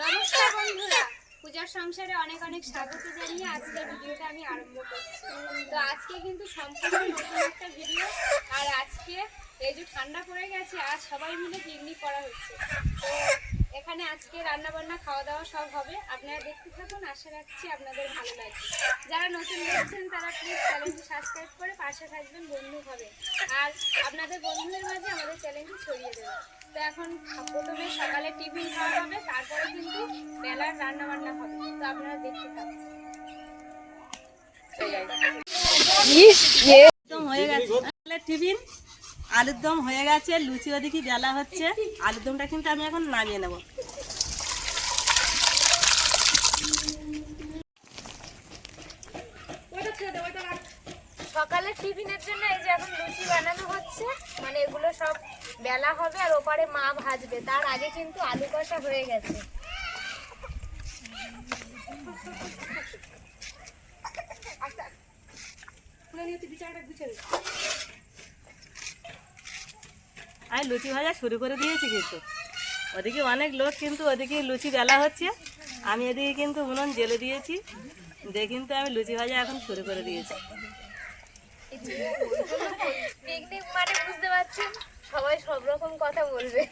নমস্কার বন্ধুরা, পূজার সংসারে অনেক অনেক স্বাগত জানিয়ে আজকের ভিডিওটা আমি আরম্ভ করছি। তো আজকে কিন্তু সম্পূর্ণ নতুন একটা ভিডিও। আর আজকে এই যে ঠান্ডা পড়ে গেছে, আজ সবাই মিলে পিকনিক করা হচ্ছে। তো এখানে আজকে রান্না বান্না খাওয়া দাওয়া সব হবে, আপনারা দেখতে থাকুন। আশা রাখছি আপনাদের ভালো লাগবে। যারা নতুন দেখছেন তারা প্লিজ চ্যানেলটি সাবস্ক্রাইব করে পাশে থাকবেন, বন্ধু হবে আর আপনাদের বন্ধুদের মাঝে আমাদের চ্যানেলটি ছড়িয়ে দেবেন। তো এখন প্রথমে সকালে টিফিন খাওয়া হবে, তারপরে কিন্তু বেলার রান্না বান্না হবে। তো আপনারা দেখতে থাকুন। হয়ে গেছে টিফিন, আলুর দম হয়ে গেছে, লুচি ওদিকে বেলা হচ্ছে। আলুর দমটা কিন্তু আমি এখন নামিয়ে নেব। সকালে টিফিনের জন্য এই যে এখন লুচি বানানো হচ্ছে, মানে এগুলো সব বেলা হবে আর ওপারে মা ভাজবে। তার আগে কিন্তু আলু কষা হয়ে গেছে। আমি লুচি ভাজা শুরু করে দিয়েছি, কিন্তু ওদিকে অনেক লোক, কিন্তু ওদিকে লুচি বেলা হচ্ছে, আমি এদিকে কিন্তু উনুন জ্বেলে দিয়েছি। দিয়ে কিন্তু আমি লুচি ভাজা এখন শুরু করে দিয়েছি। পিকনিক মানে বুঝতে পারছেন, সবাই সব রকম কথা বলবে।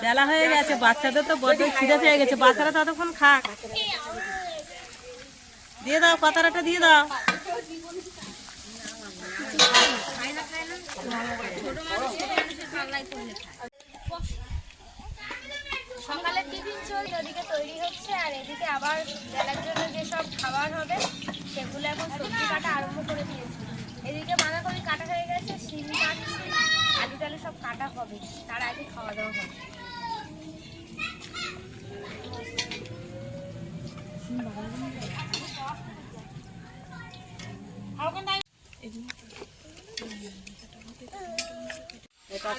বেলা হয়ে গেছে, বাচ্চাদের তো বড্ড খিদে পেয়ে গেছে। বাচ্চারা ততক্ষণ খাক। দিয়ে দাও, পাতারাটা দিয়ে দাও। সকালে টিফিন চলছে, ওদিকে তৈরি হচ্ছে, আর এদিকে আবার বেলার জন্য যেসব খাবার হবে সেগুলো এখন সবজি কাটা আরম্ভ করে দিয়েছে। এদিকে বাঁধাকপি কাটা হয়ে গেছে, শিম কাটছে, আলু টালু সব কাটা হবে, তার আগে খাওয়া দাওয়া হবে।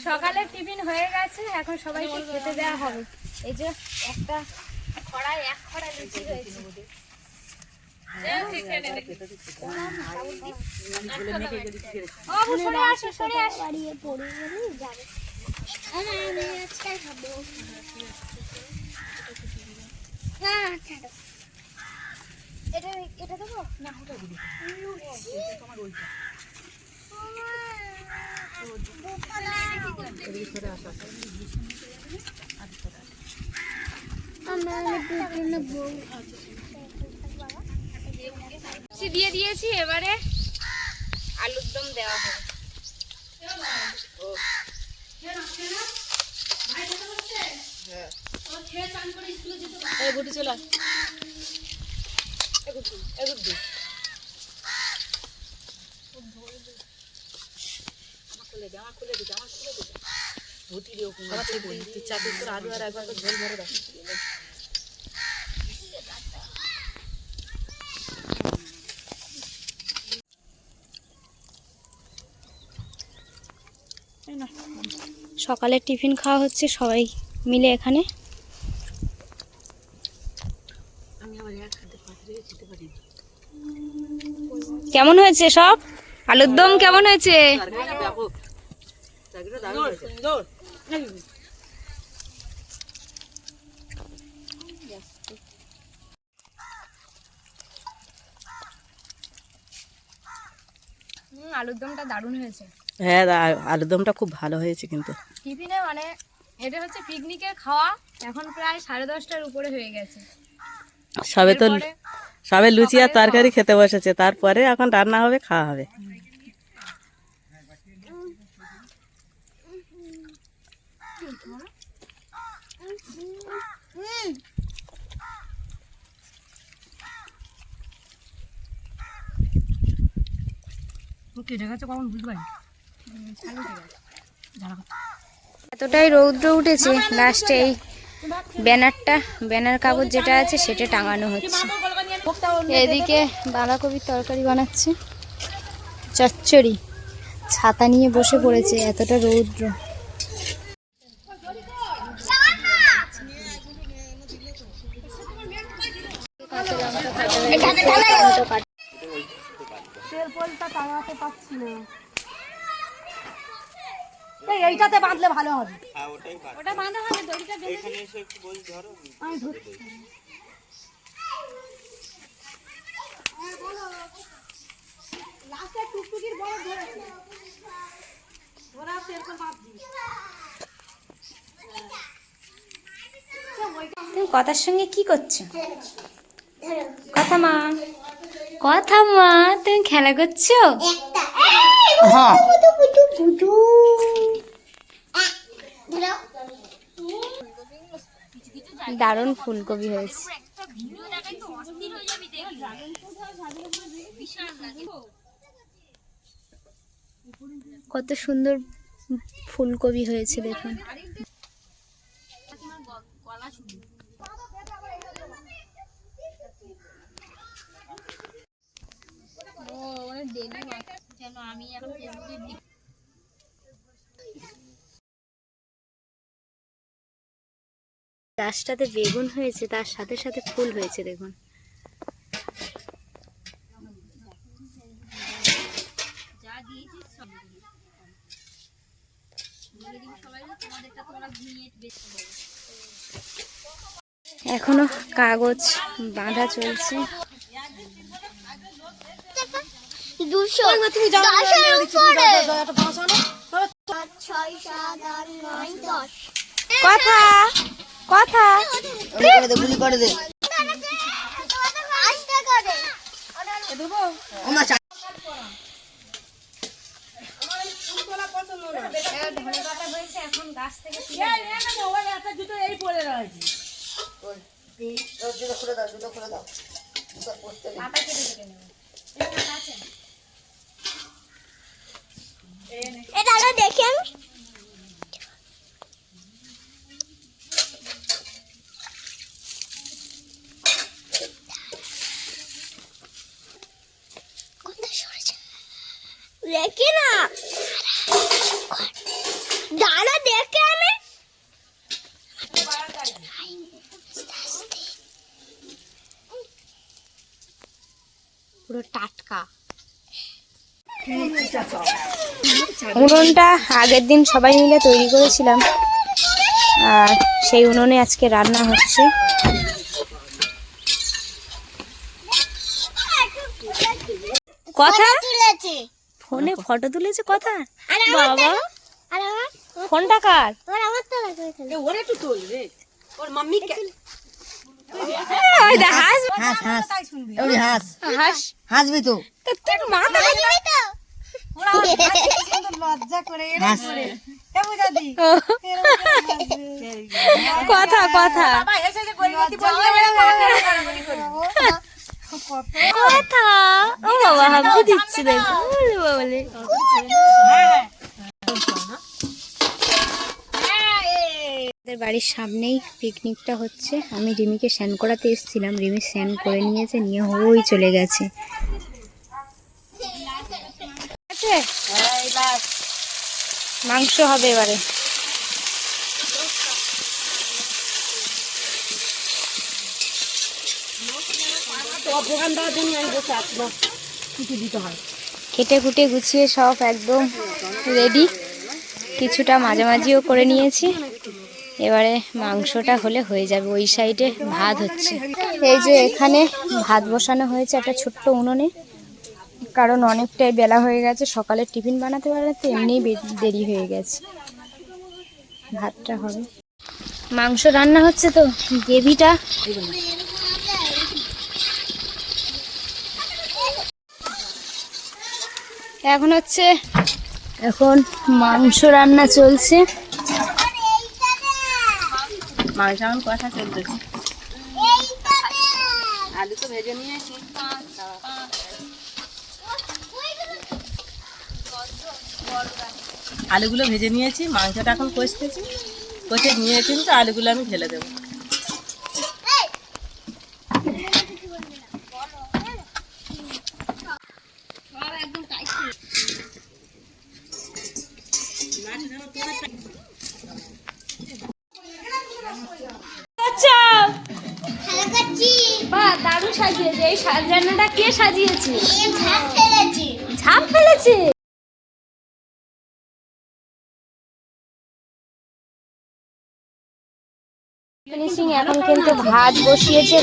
সকালের টিফিন হয়ে গেছে, এখন সবাইকে খেতে দেওয়া হবে। এই যে একটা খড়ায় এক খড়া লুচি হয়েছে। এটা দেবো না, দিয়ে দিয়েছি, এবারে আলুর দম দেওয়া হবে। আলু আর একবার ঝোল ভরে দাও। সকালে টিফিন খাওয়া হচ্ছে সবাই মিলে এখানে। কেমন হয়েছে সব? আলুর দম কেমন হয়েছে? আলুর দমটা দারুণ হয়েছে। হ্যাঁ, আলুর দমটা খুব ভালো হয়েছে। কিন্তু টিফিনে মানে এটা হচ্ছে পিকনিকের খাওয়া। এখন প্রায় 10:30টার উপরে হয়ে গেছে। সবে লুচি আর তরকারি খেতে বসেছে, তারপরে এখন রান্না হবে, খাওয়া হবে। কেটে গেছে কখন বুঝতে পারি। এতটাই রৌদ্র উঠেছে, লাস্টে এই ব্যানার কাগজ যেটা আছে সেটা টাঙানো হচ্ছে। এদিকে বাঁধাকপির তরকারি বানাচ্ছে, চচ্চড়ি, ছাতা নিয়ে বসে পড়েছে, এতটা রৌদ্র। এইটাতে বাঁধলে ভালো হবে। ওটা বাঁধা হবে, দড়িটা বেঁধে আমি ধরছি। তুমি কথার সঙ্গে কি করছো? কথা মা তুমি খেলা করছো? দারুণ ফুলকপি হয়েছে। কত সুন্দর ফুলকপি হয়েছে দেখুন। গাছটাতে বেগুন হয়েছে, তার সাথে সাথে ফুল হয়েছে দেখুন। এখনো কাগজ বাঁধা চলছে। কথা কথা এখন গাছ থেকে দেখেন দেখে না দাঁড়া দেখে আমি পুরো টাটকা। উনুনটা আগের দিন সবাই মিলে তৈরি করেছিলাম, আর সেই উনুনে আজকে রান্না হচ্ছে। কথা ফোনে ফটো তুলেছে কথা। বাবা ফোনটা কার? হাসবি তো কথা কথা কথা ও বাবা হাবু দিচ্ছে দেখো বলে। বাড়ির সামনেই পিকনিকটা হচ্ছে। আমি রিমিকে স্নান করাতে এসেছিলাম, রিমি স্নান করে নিয়েছে, নিয়ে হই চলে গেছে। মাংস হবে এবারে। কেটে কুটে গুছিয়ে সব একদম রেডি, কিছুটা মাঝামাঝিও করে নিয়েছি। এবারে মাংসটা হলে হয়ে যাবে। ওই সাইডে ভাত হচ্ছে। এই যে এখানে ভাত বসানো হয়েছে একটা ছোট্ট উনুনে, কারণ অনেকটাই বেলা হয়ে গেছে, সকালে টিফিন বানাতে বানাতে এমনিই দেরি হয়ে গেছে। ভাতটা হবে, মাংস রান্না হচ্ছে তো গ্রেভিটা এখন মাংস রান্না চলছে। মাংস এখন কষা চলতেছে, আলু তো ভেজে নিয়েছি। আলুগুলো ভেজে নিয়েছি, মাংসটা এখন কষতেছি, কষে নিয়ে কিন্তু আলুগুলো আমি ঢেলে দেবো। দারুণ সাজিয়েছে। এই সাজানোটা কে সাজিয়েছে? ঝাঁপ ফেলেছে। ফিনিশিং এখন কিন্তু ভাত বসিয়েছে।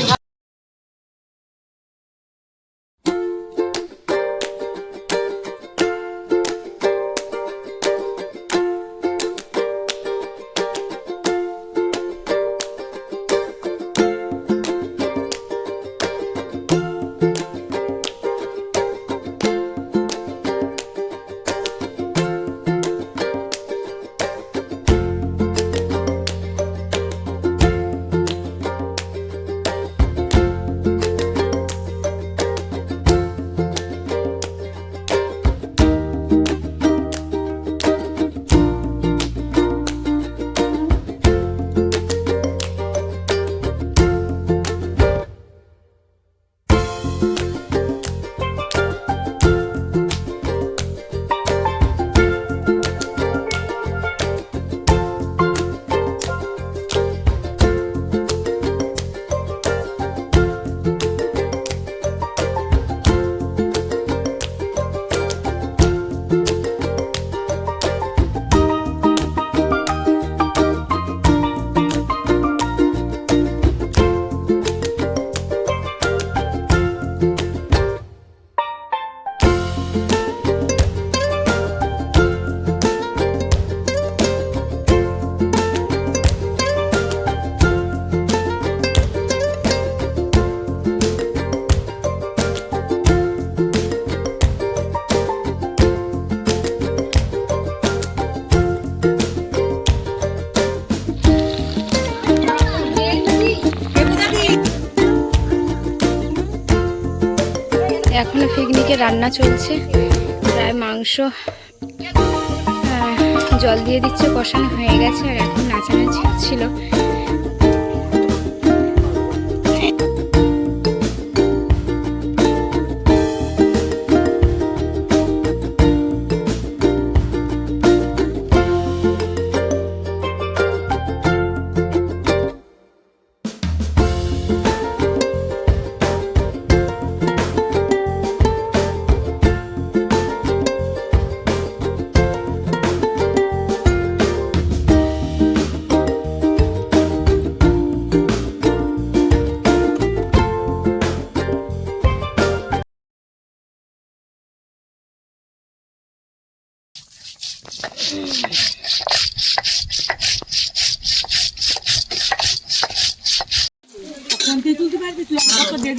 এখনো পিকনিকের রান্না চলছে, প্রায় মাংস জল দিয়ে দিচ্ছে, কষানো হয়ে গেছে, আর এখন নাচানাচি ছিল।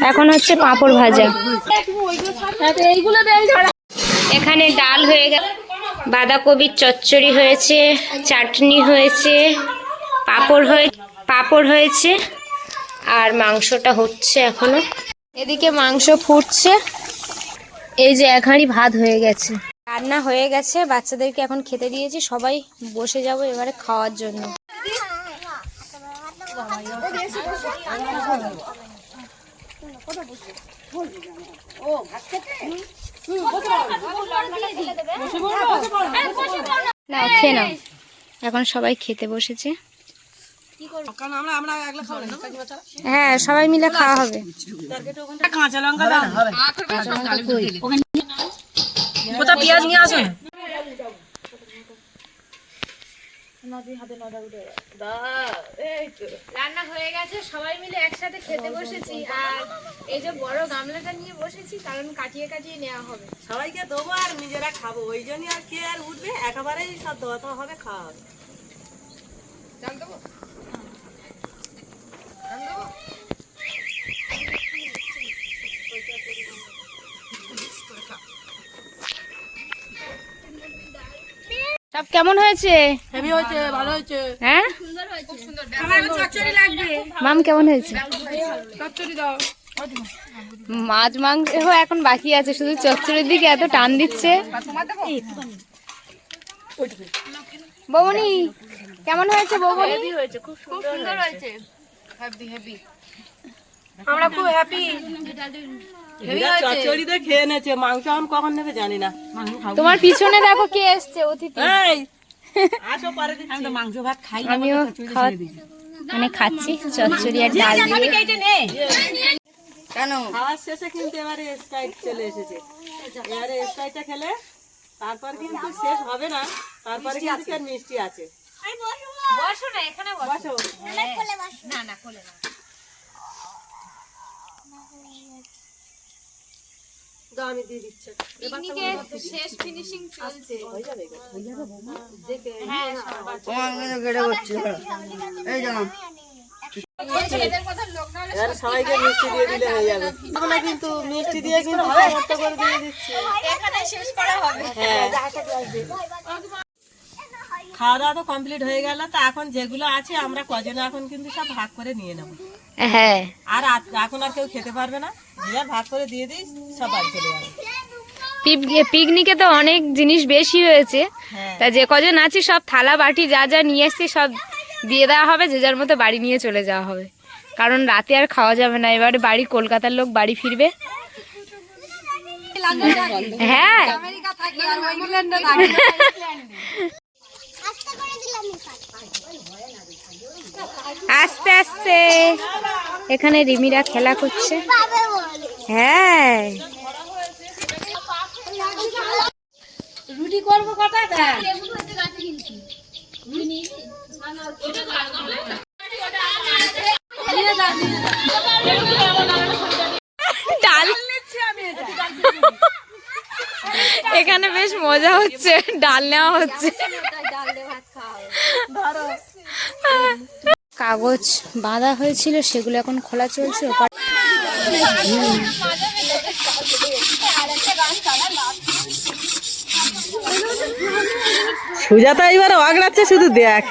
এখন হচ্ছে পাঁপড় ভাজা। এখানে ডাল হয়ে গেছে, বাঁধাকপির চচ্চড়ি হয়েছে, চাটনি হয়েছে, পাঁপড় হয়েছে, আর মাংসটা হচ্ছে এখনো। এদিকে মাংস ফুটছে, এই যে এক হাঁড়ি ভাত হয়ে গেছে, রান্না হয়ে গেছে, বাচ্চাদেরকে এখন খেতে দিয়েছি, সবাই বসে যাব এবারে খাওয়ার জন্য। না খেয়ে নাও, এখন সবাই খেতে বসেছে। হ্যাঁ, সবাই মিলে খাওয়া হবে। কাঁচা লঙ্কা কোথায় পেঁয়াজ নিয়ে আসুন। রান্না হয়ে গেছে, সবাই মিলে একসাথে খেতে বসেছি, আর এই যে বড় গামলাটা নিয়ে বসেছি কারণ কাটিয়ে কাটিয়ে নেওয়া হবে। সবাইকে দেবো আর নিজেরা খাবো, ওই জন্যই আর কে আর উঠবে, একেবারেই সব দেওয়া হবে, খাওয়া হবে। সব কেমন হয়েছে? হেভি হয়েছে, ভালো হয়েছে। হ্যাঁ, চচ্চড়ি লাগবে। মাম কেমন হয়েছে? চচ্চড়ি দাও। মাছ মাংস এখন বাকি আছে, শুধু চচ্চড়ির দিকে এত টান দিচ্ছে। বৌমনি কেমন হয়েছে বৌমনি? হয়েছে, খুব সুন্দর হয়েছে। আমরা খুব হ্যাপি। চচ্চড়ি দিয়ে খেয়ে নেছে, মাংস এখন কখন নেবে জানি না। তোমার পিছনে দেখো কে এসছে অতিথি। এই আসো পরে দিচ্ছি। মাংস ভাত খাই আমিও মানে খাচ্ছি চচ্চড়ি আর ডাল দিয়ে। কেন? খাওয়ার শেষে কিন্তু এবারে স্প্রাইট চলে এসেছে। এবারে স্প্রাইটটা খেলে তারপর কিন্তু শেষ হবে না, তারপরে কিন্তু আর মিষ্টি আছে। বসো না, এখানে বসো। না না কোলে না। দাও, আমি দিয়ে দিচ্ছি। পিকনিকের শেষ ফিনিশিং চলছে। আমার কিন্তু কেটে করছি। এই জানো এদের কথা লোক না হলে এবারে সবাইকে মিষ্টি দিয়ে দিলে হয়ে যাবে। আমরা কিন্তু মিষ্টি দিয়ে কিন্তু সমস্ত করে দিয়ে দিচ্ছি। এখানে শেষ করা হবে। হ্যাঁ, খাওয়া দাওয়া তো কমপ্লিট হয়ে গেল। তো এখন যেগুলো আছে আমরা কজনে এখন কিন্তু সব ভাগ করে নিয়ে নেবো। হ্যাঁ, আর এখন আর কেউ খেতে পারবে না, যে ভাগ করে দিয়ে দিই, সব বাড়ি চলে যাবে। পিকনিকে তো অনেক জিনিস বেশি হয়েছে। হ্যাঁ। তা যে কজন আছি সব থালা বাটি যা যা নিয়ে এসছি সব দিয়ে দেওয়া হবে, যে যার মতো বাড়ি নিয়ে চলে যাওয়া হবে, কারণ রাতে আর খাওয়া যাবে না। এবারে বাড়ি কলকাতার লোক বাড়ি ফিরবে। হ্যাঁ, আস্তে আস্তে এখানে রিমিরা খেলা করছে। হ্যাঁ, রুটি করবো কটা? ডাল এখানে বেশ মজা হচ্ছে, ডাল নেওয়া হচ্ছে। কাগজ বাঁধা হয়েছিল সেগুলো এখন খোলা চলছে। সুজাতা এবার অগড়াচ্ছে, শুধু দেখ।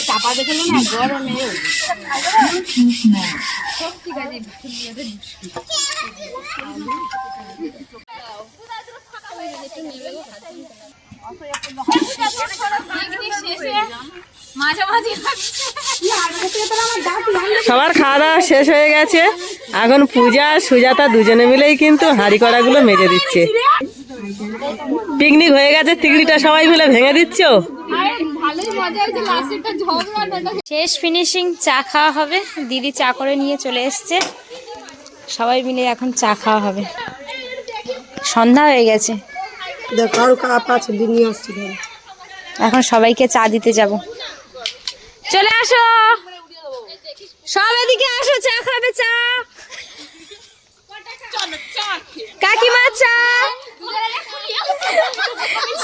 চাপা দেখে না গরমে সবার খাওয়া দাওয়া শেষ হয়ে গেছে। এখন পূজা আর সুজাতা দুজনে মিলেই কিন্তু হাঁড়ি কড়াগুলো মেজে দিচ্ছে। পিকনিক হয়ে গেছে, তিগড়িটা সবাই মিলে ভেঙে দিচ্ছ। শেষ ফিনিশিং চা খাওয়া হবে। দিদি চা করে নিয়ে চলে এসছে, সবাই মিলে এখন চা খাওয়া হবে। সন্ধ্যা হয়ে গেছে, এখন সবাইকে চা দিতে যাব। চলে আসো সব, এদিকে আসো, চা খাবে। চা কাকিমা, চা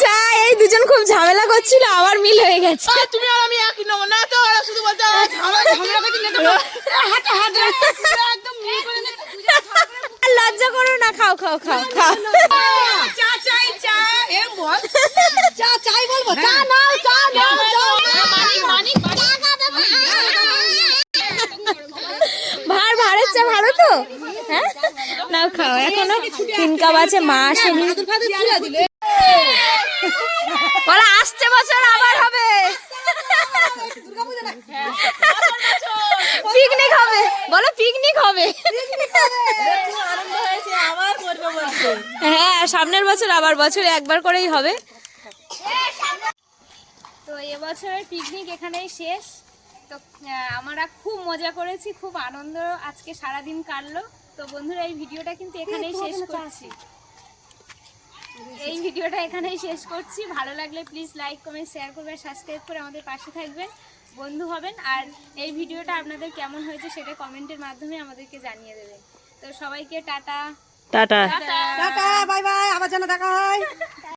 চা। এই দুজন খুব ঝামেলা করছিল, আবার মিল হয়ে গেছে। তুমি আর আমি একই নেবো না তো, ওরা শুধু বলতে লজ্জা করো না, খাও খাও খাও খাও। চা চাই, চা এম বল, চা চাই বলবো, চা নাও, চা নাও, ভাড়ের চা ভালো তো। হ্যাঁ, নাও খাও। এখনো 3 কাপ আছে, মা আসেনি। বলো আসছে বছর আবার হবে, পিকনিক হবে। বলো পিকনিক হবে। হ্যাঁ, সামনের বছর আবার, বছরে একবার করেই হবে। তো এবছরের পিকনিক এখানেই শেষ। তো আমরা খুব মজা করেছি, খুব আনন্দ আজকে সারাদিন কাটলো। তো বন্ধুরা, এই ভিডিওটা কিন্তু এখানেই শেষ করছি। ভালো লাগলে প্লিজ লাইক, কমেন্ট, শেয়ার করবেন, সাবস্ক্রাইব করে আমাদের পাশে থাকবেন, বন্ধু হবেন। আর এই ভিডিওটা আপনাদের কেমন হয়েছে সেটা কমেন্টের মাধ্যমে আমাদেরকে জানিয়ে দেবেন। তো সবাইকে tata tata. Tata, bye bye, আবার যেন দেখা হয়।